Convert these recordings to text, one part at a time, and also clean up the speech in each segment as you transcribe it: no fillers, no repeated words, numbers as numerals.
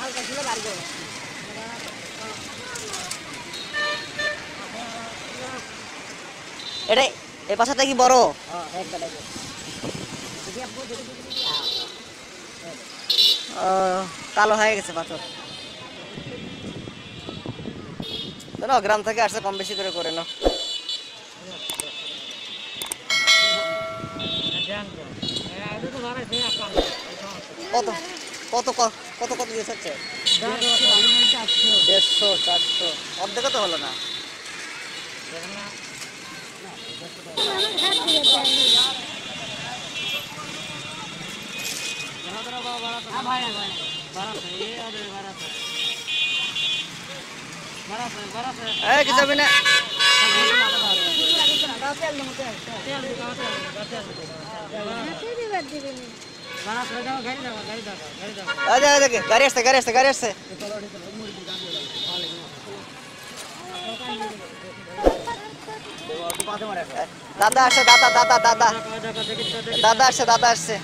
হালকা ছিল বাড়ি যাবে এটা এই পাশাটা কি বড়? কালো হয়ে গেছে পাথর। না গ্রাম থেকে আসছে, কম বেশি করে করে না। কত কত কত কত দিয়ে হচ্ছে? 150 400 অর্ধেক তো হলো না। কি যাবে না? গাড়ি আসছে গাড়ি আসছে গাড়ি আসছে। দাদা আসছে দাদা দাদা দাদা দাদা আসছে দাদা আসছে।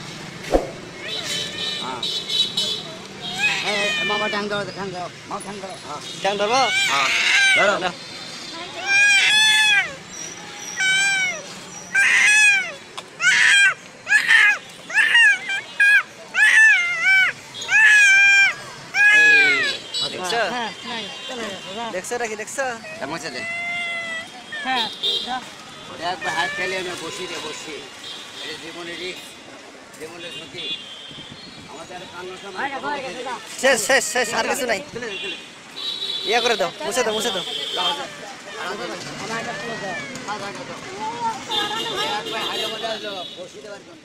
মামা ঠ্যাং ধরো ঠ্যাং ধরো মামা ঠ্যাং ধরো ঠ্যাং ধরবো? ধরো। দেখছো নাকি দেখছো? একবার হাত ফেলে বসি রে বসি জীবনের রিস্ক জীবনের ঝুঁকি আমাদের শেষ শেষ শেষ আর কিছু নাই। ইয়ে করে দাও, মুছে দাও মুছে দাও। হায়দ্রাবাদে বসি দেওয়ার জন্য